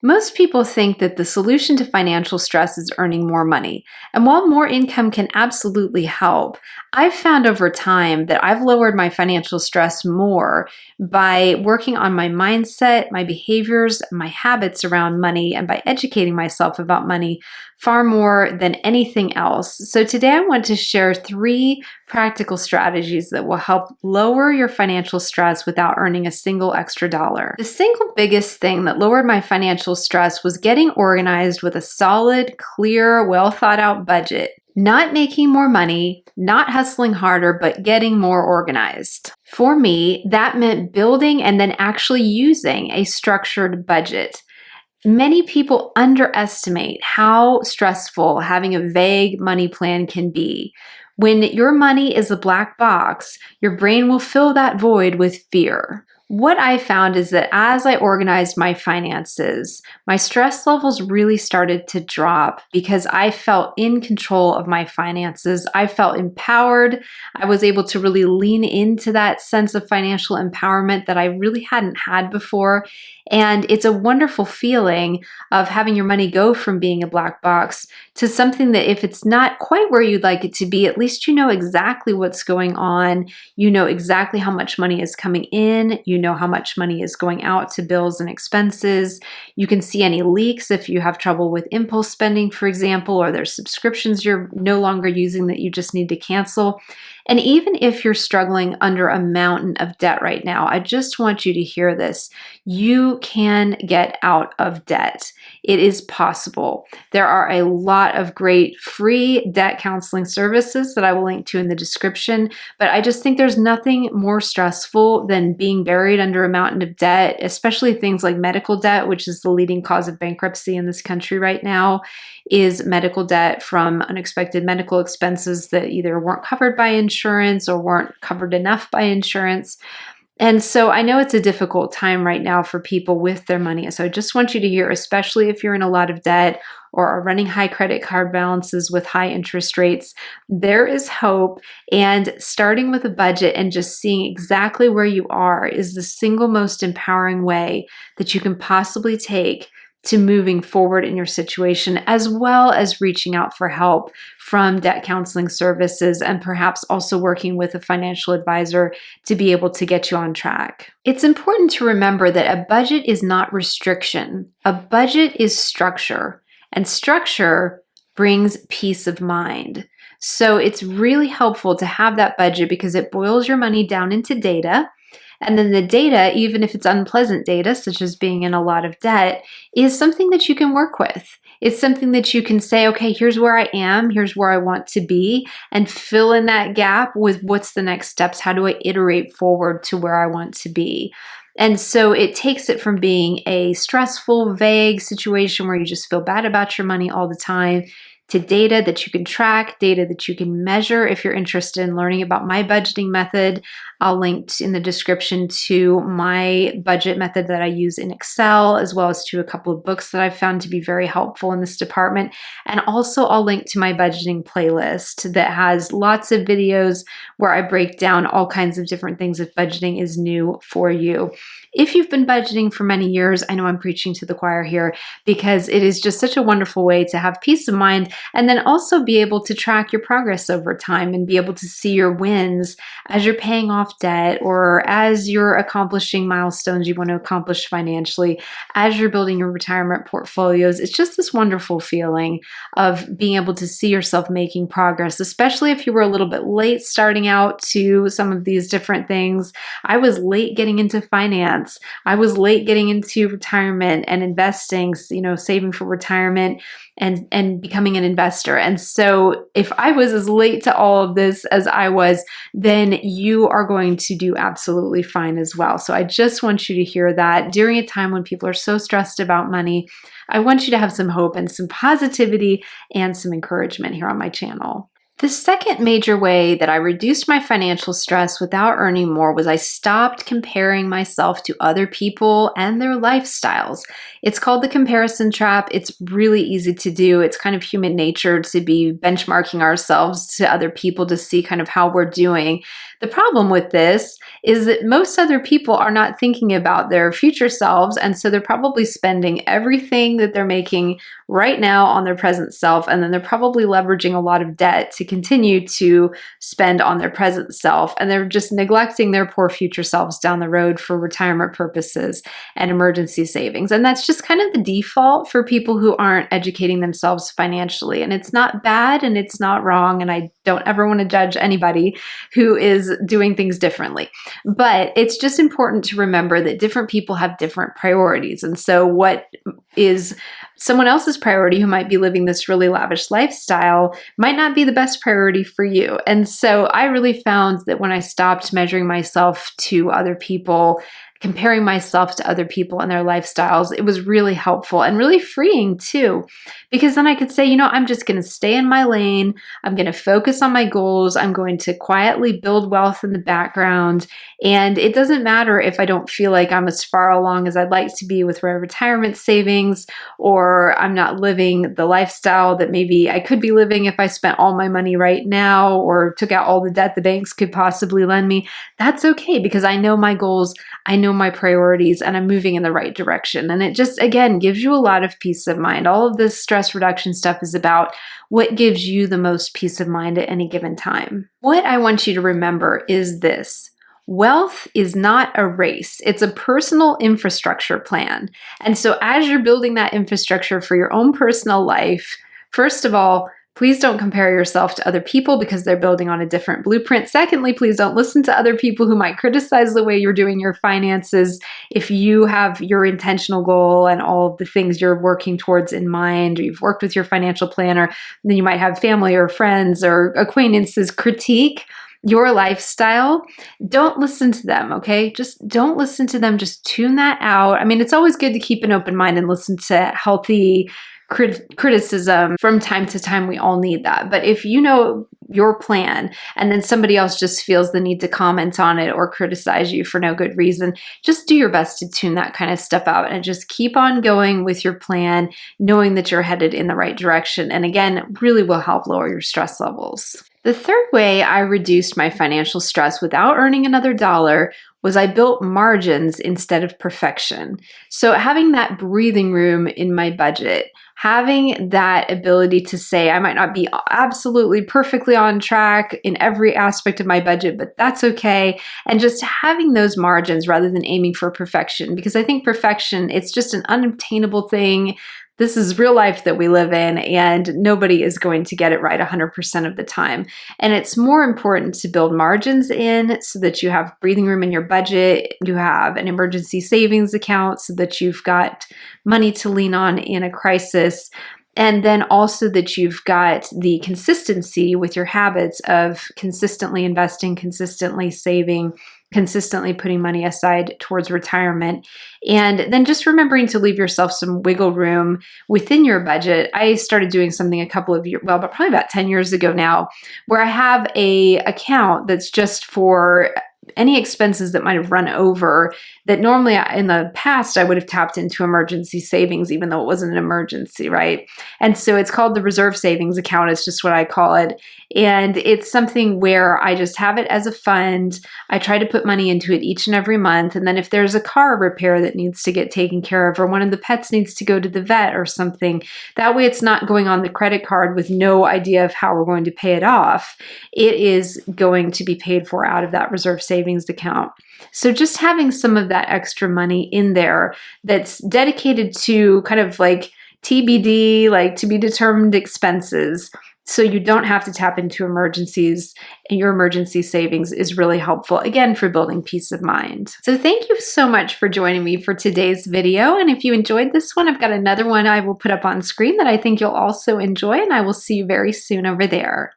Most people think that the solution to financial stress is earning more money. And while more income can absolutely help, I've found over time that I've lowered my financial stress more by working on my mindset, my behaviors, my habits around money, and by educating myself about money far more than anything else. So today I want to share 3 practical strategies that will help lower your financial stress without earning a single extra dollar. The single biggest thing that lowered my financial stress was getting organized with a solid, clear, well thought out budget. Not making more money, not hustling harder, but getting more organized. For me, that meant building and then actually using a structured budget. Many people underestimate how stressful having a vague money plan can be. When your money is a black box, your brain will fill that void with fear. What I found is that as I organized my finances, my stress levels really started to drop because I felt in control of my finances. I felt empowered. I was able to really lean into that sense of financial empowerment that I really hadn't had before. And it's a wonderful feeling of having your money go from being a black box to something that, if it's not quite where you'd like it to be, at least you know exactly what's going on. You know exactly how much money is coming in. You know how much money is going out to bills and expenses. You can see any leaks if you have trouble with impulse spending, for example, or there's subscriptions you're no longer using that you just need to cancel. And even if you're struggling under a mountain of debt right now, I just want you to hear this. You can get out of debt. It is possible. There are a lot of great free debt counseling services that I will link to in the description, but I just think there's nothing more stressful than being buried under a mountain of debt, especially things like medical debt, which is the leading cause of bankruptcy in this country right now, is medical debt from unexpected medical expenses that either weren't covered by insurance or weren't covered enough by insurance. And so I know it's a difficult time right now for people with their money. So I just want you to hear, especially if you're in a lot of debt or are running high credit card balances with high interest rates, there is hope. And starting with a budget and just seeing exactly where you are is the single most empowering way that you can possibly take to moving forward in your situation, as well as reaching out for help from debt counseling services and perhaps also working with a financial advisor to be able to get you on track. It's important to remember that a budget is not restriction. A budget is structure, and structure brings peace of mind. So it's really helpful to have that budget because it boils your money down into data. And then the data, even if it's unpleasant data, such as being in a lot of debt, is something that you can work with. It's something that you can say, okay, here's where I am, here's where I want to be, and fill in that gap with what's the next steps? How do I iterate forward to where I want to be? And so it takes it from being a stressful, vague situation where you just feel bad about your money all the time to data that you can track, data that you can measure. If you're interested in learning about my budgeting method, I'll link in the description to my budget method that I use in Excel, as well as to a couple of books that I've found to be very helpful in this department. And also I'll link to my budgeting playlist that has lots of videos where I break down all kinds of different things if budgeting is new for you. If you've been budgeting for many years, I know I'm preaching to the choir here because it is just such a wonderful way to have peace of mind and then also be able to track your progress over time and be able to see your wins as you're paying off debt or as you're accomplishing milestones you want to accomplish financially, as you're building your retirement portfolios. It's just this wonderful feeling of being able to see yourself making progress, especially if you were a little bit late starting out to some of these different things. I was late getting into finance. I was late getting into retirement and investing, saving for retirement and becoming an investor. And so if I was as late to all of this as I was, then you are going to do absolutely fine as well. So I just want you to hear that during a time when people are so stressed about money, I want you to have some hope and some positivity and some encouragement here on my channel. The second major way that I reduced my financial stress without earning more was I stopped comparing myself to other people and their lifestyles. It's called the comparison trap. It's really easy to do. It's kind of human nature to be benchmarking ourselves to other people to see kind of how we're doing. The problem with this is that most other people are not thinking about their future selves, and so they're probably spending everything that they're making right now on their present self, and then they're probably leveraging a lot of debt to continue to spend on their present self, and they're just neglecting their poor future selves down the road for retirement purposes and emergency savings. And that's just kind of the default for people who aren't educating themselves financially. And it's not bad and it's not wrong, and I don't ever want to judge anybody who is doing things differently. But it's just important to remember that different people have different priorities. And so what is someone else's priority who might be living this really lavish lifestyle might not be the best priority for you. And so I really found that when I stopped measuring myself to other people, comparing myself to other people and their lifestyles, it was really helpful and really freeing too, because then I could say, I'm just going to stay in my lane. I'm going to focus on my goals. I'm going to quietly build wealth in the background. And it doesn't matter if I don't feel like I'm as far along as I'd like to be with my retirement savings, or I'm not living the lifestyle that maybe I could be living if I spent all my money right now or took out all the debt the banks could possibly lend me. That's okay, because I know my goals, I know my priorities, and I'm moving in the right direction. And it just, again, gives you a lot of peace of mind. All of this stress reduction stuff is about what gives you the most peace of mind at any given time. What I want you to remember is this. Wealth is not a race. It's a personal infrastructure plan. And so as you're building that infrastructure for your own personal life, first of all, please don't compare yourself to other people because they're building on a different blueprint. Secondly, please don't listen to other people who might criticize the way you're doing your finances. If you have your intentional goal and all of the things you're working towards in mind, or you've worked with your financial planner, then you might have family or friends or acquaintances critique your lifestyle. Don't listen to them, okay? Just don't listen to them. Just tune that out. I mean, it's always good to keep an open mind and listen to healthy criticism from time to time. We all need that. But if you know your plan and then somebody else just feels the need to comment on it or criticize you for no good reason, just do your best to tune that kind of stuff out and just keep on going with your plan, knowing that you're headed in the right direction. And again, really will help lower your stress levels. The third way I reduced my financial stress without earning another dollar was I built margins instead of perfection. So having that breathing room in my budget, having that ability to say, I might not be absolutely perfectly on track in every aspect of my budget, but that's okay. And just having those margins rather than aiming for perfection, because I think perfection, it's just an unobtainable thing. This is real life that we live in, and nobody is going to get it right 100% of the time. And it's more important to build margins in so that you have breathing room in your budget, you have an emergency savings account so that you've got money to lean on in a crisis. And then also that you've got the consistency with your habits of consistently investing, consistently saving, consistently putting money aside towards retirement. And then just remembering to leave yourself some wiggle room within your budget. I started doing something a couple of years, but probably about 10 years ago now, where I have a account that's just for any expenses that might have run over that normally in the past I would have tapped into emergency savings, even though it wasn't an emergency, right? And so it's called the reserve savings account. It's just what I call it. And it's something where I just have it as a fund. I try to put money into it each and every month. And then if there's a car repair that needs to get taken care of, or one of the pets needs to go to the vet or something, that way it's not going on the credit card with no idea of how we're going to pay it off. It is going to be paid for out of that reserve savings account. So just having some of that extra money in there that's dedicated to kind of like TBD, like to be determined expenses, so you don't have to tap into emergencies, and your emergency savings is really helpful, again, for building peace of mind. So thank you so much for joining me for today's video. And if you enjoyed this one, I've got another one I will put up on screen that I think you'll also enjoy, and I will see you very soon over there.